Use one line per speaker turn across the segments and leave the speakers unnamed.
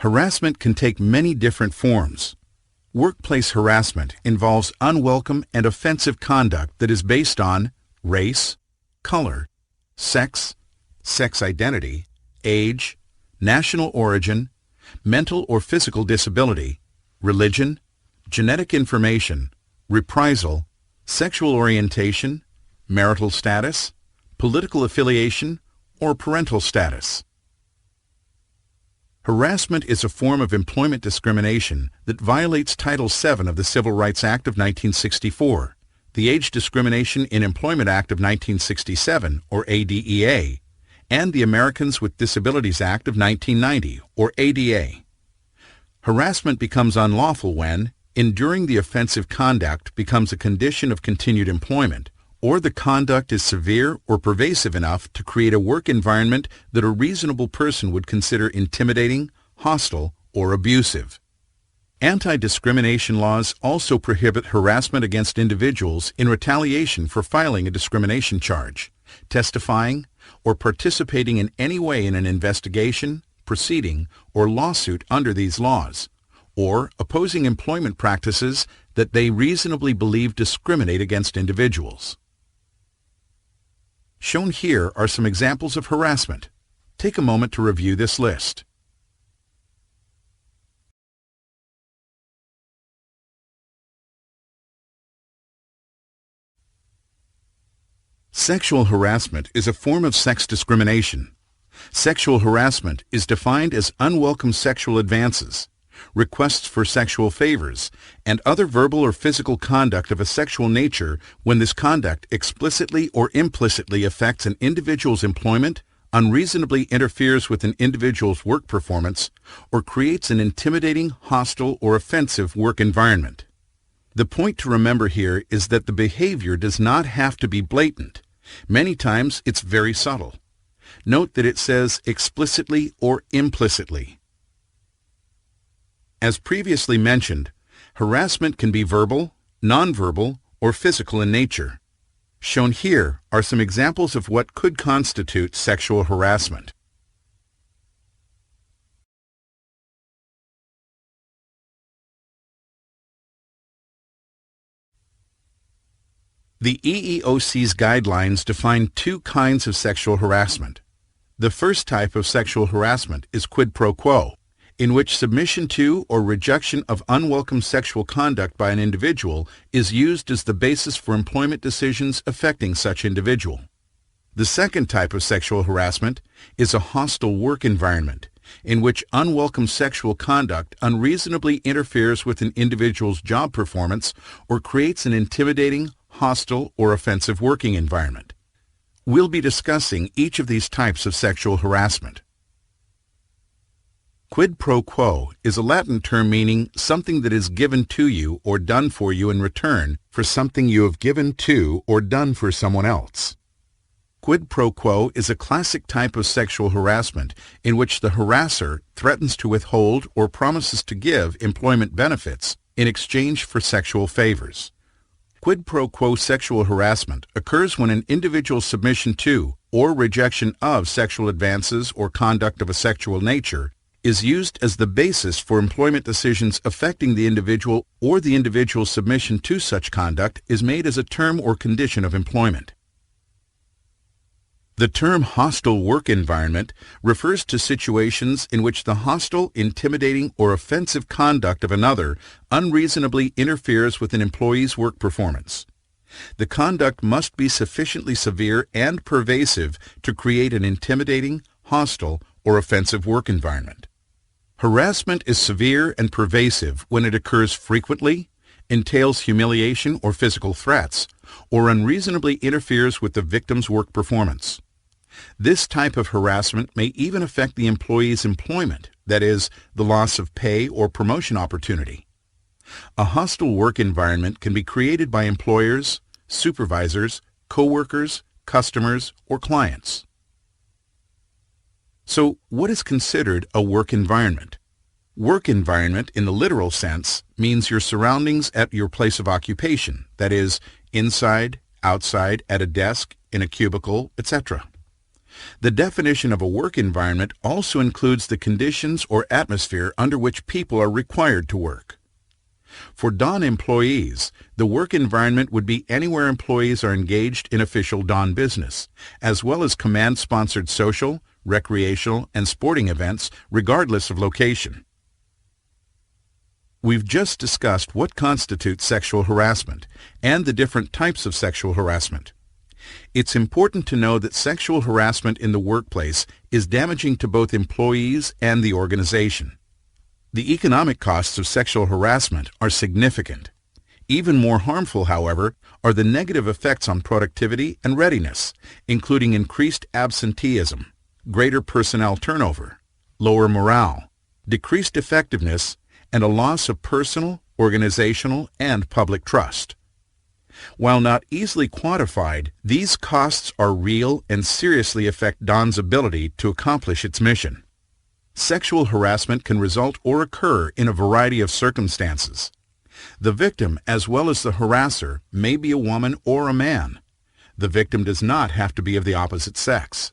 Harassment can take many different forms. Workplace harassment involves unwelcome and offensive conduct that is based on race, color, sex, sex identity, age, national origin, mental or physical disability, religion, genetic information, reprisal, sexual orientation, marital status, political affiliation, or parental status. Harassment is a form of employment discrimination that violates Title VII of the Civil Rights Act of 1964, the Age Discrimination in Employment Act of 1967, or ADEA, and the Americans with Disabilities Act of 1990, or ADA. Harassment becomes unlawful when enduring the offensive conduct becomes a condition of continued employment, or the conduct is severe or pervasive enough to create a work environment that a reasonable person would consider intimidating, hostile, or abusive. Anti-discrimination laws also prohibit harassment against individuals in retaliation for filing a discrimination charge, testifying, or participating in any way in an investigation, proceeding, or lawsuit under these laws, or opposing employment practices that they reasonably believe discriminate against individuals. Shown here are some examples of harassment. Take a moment to review this list. Sexual harassment is a form of sex discrimination. Sexual harassment is defined as unwelcome sexual advances, requests for sexual favors, and other verbal or physical conduct of a sexual nature when this conduct explicitly or implicitly affects an individual's employment, unreasonably interferes with an individual's work performance, or creates an intimidating, hostile, or offensive work environment. The point to remember here is that the behavior does not have to be blatant. Many times it's very subtle. Note that it says explicitly or implicitly. As previously mentioned, harassment can be verbal, nonverbal, or physical in nature. Shown here are some examples of what could constitute sexual harassment. The EEOC's guidelines define two kinds of sexual harassment. The first type of sexual harassment is quid pro quo, in which submission to or rejection of unwelcome sexual conduct by an individual is used as the basis for employment decisions affecting such individual. The second type of sexual harassment is a hostile work environment, in which unwelcome sexual conduct unreasonably interferes with an individual's job performance or creates an intimidating, hostile, or offensive working environment. We'll be discussing each of these types of sexual harassment. Quid pro quo is a Latin term meaning something that is given to you or done for you in return for something you have given to or done for someone else. Quid pro quo is a classic type of sexual harassment in which the harasser threatens to withhold or promises to give employment benefits in exchange for sexual favors. Quid pro quo sexual harassment occurs when an individual's submission to or rejection of sexual advances or conduct of a sexual nature is used as the basis for employment decisions affecting the individual, or the individual's submission to such conduct is made as a term or condition of employment. The term hostile work environment refers to situations in which the hostile, intimidating, or offensive conduct of another unreasonably interferes with an employee's work performance. The conduct must be sufficiently severe and pervasive to create an intimidating, hostile, or offensive work environment. Harassment is severe and pervasive when it occurs frequently, entails humiliation or physical threats, or unreasonably interferes with the victim's work performance. This type of harassment may even affect the employee's employment, that is, the loss of pay or promotion opportunity. A hostile work environment can be created by employers, supervisors, coworkers, customers, or clients. So, what is considered a work environment? Work environment, in the literal sense, means your surroundings at your place of occupation, that is, inside, outside, at a desk, in a cubicle, etc. The definition of a work environment also includes the conditions or atmosphere under which people are required to work. For DON employees, the work environment would be anywhere employees are engaged in official DON business, as well as command-sponsored social, recreational, and sporting events, regardless of location. We've just discussed what constitutes sexual harassment and the different types of sexual harassment. It's important to know that sexual harassment in the workplace is damaging to both employees and the organization. The economic costs of sexual harassment are significant. Even more harmful, however, are the negative effects on productivity and readiness, including increased absenteeism, greater personnel turnover, lower morale, decreased effectiveness, and a loss of personal, organizational, and public trust. While not easily quantified, these costs are real and seriously affect DON's ability to accomplish its mission. Sexual harassment can result or occur in a variety of circumstances. The victim, as well as the harasser, may be a woman or a man. The victim does not have to be of the opposite sex.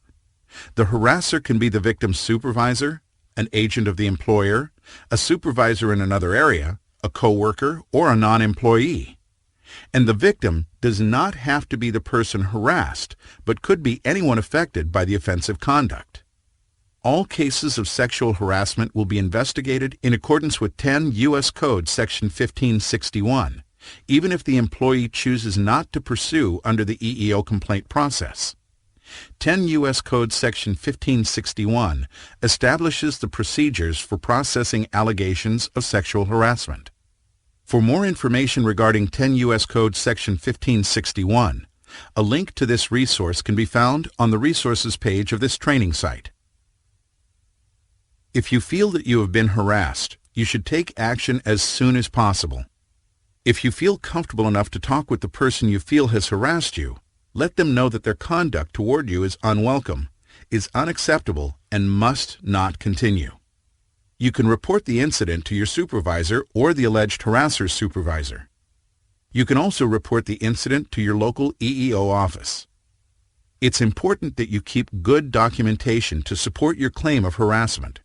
The harasser can be the victim's supervisor, an agent of the employer, a supervisor in another area, a coworker, or a non-employee. And the victim does not have to be the person harassed, but could be anyone affected by the offensive conduct. All cases of sexual harassment will be investigated in accordance with 10 U.S. Code Section 1561, even if the employee chooses not to pursue under the EEO complaint process. 10 U.S. Code Section 1561 establishes the procedures for processing allegations of sexual harassment. For more information regarding 10 U.S. Code Section 1561, a link to this resource can be found on the resources page of this training site. If you feel that you have been harassed, you should take action as soon as possible. If you feel comfortable enough to talk with the person you feel has harassed you, let them know that their conduct toward you is unwelcome, is unacceptable, and must not continue. You can report the incident to your supervisor or the alleged harasser's supervisor. You can also report the incident to your local EEO office. It's important that you keep good documentation to support your claim of harassment.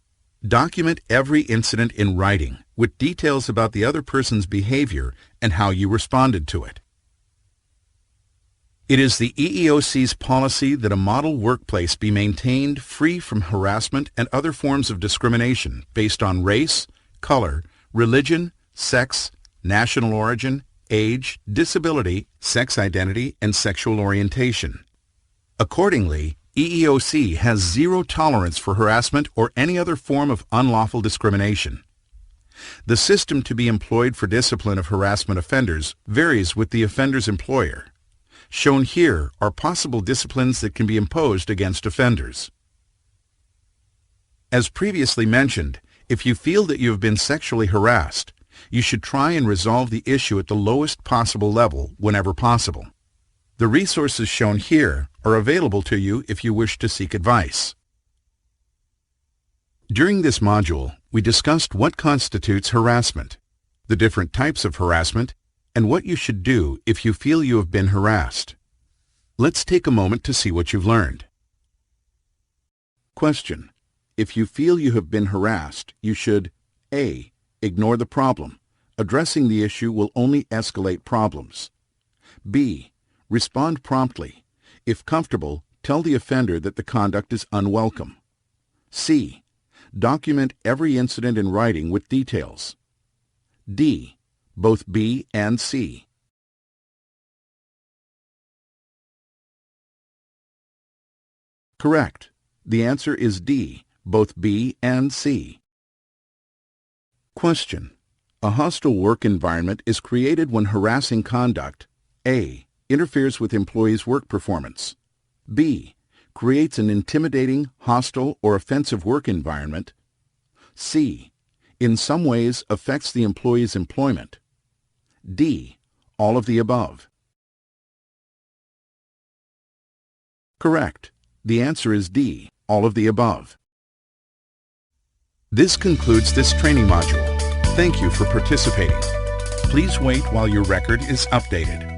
Document every incident in writing with details about the other person's behavior and how you responded to it. It is the EEOC's policy that a model workplace be maintained free from harassment and other forms of discrimination based on race, color, religion, sex, national origin, age, disability, sex identity, and sexual orientation. Accordingly, EEOC has zero tolerance for harassment or any other form of unlawful discrimination. The system to be employed for discipline of harassment offenders varies with the offender's employer. Shown here are possible disciplines that can be imposed against offenders. As previously mentioned, if you feel that you have been sexually harassed, you should try and resolve the issue at the lowest possible level whenever possible. The resources shown here are available to you if you wish to seek advice. During this module, we discussed what constitutes harassment, the different types of harassment, and what you should do if you feel you have been harassed. Let's take a moment to see what you've learned. Question: if you feel you have been harassed, you should A. Ignore the problem. Addressing the issue will only escalate problems. B. Respond promptly. If comfortable, tell the offender that the conduct is unwelcome. C. Document every incident in writing with details. D. Both B and C. Correct. The answer is D, both B and C. Question: a hostile work environment is created when harassing conduct A. interferes with employees' work performance, B. creates an intimidating, hostile, or offensive work environment, C. in some ways affects the employee's employment, D. all of the above. Correct. The answer is D, all of the above. This concludes this training module. Thank you for participating. Please wait while your record is updated.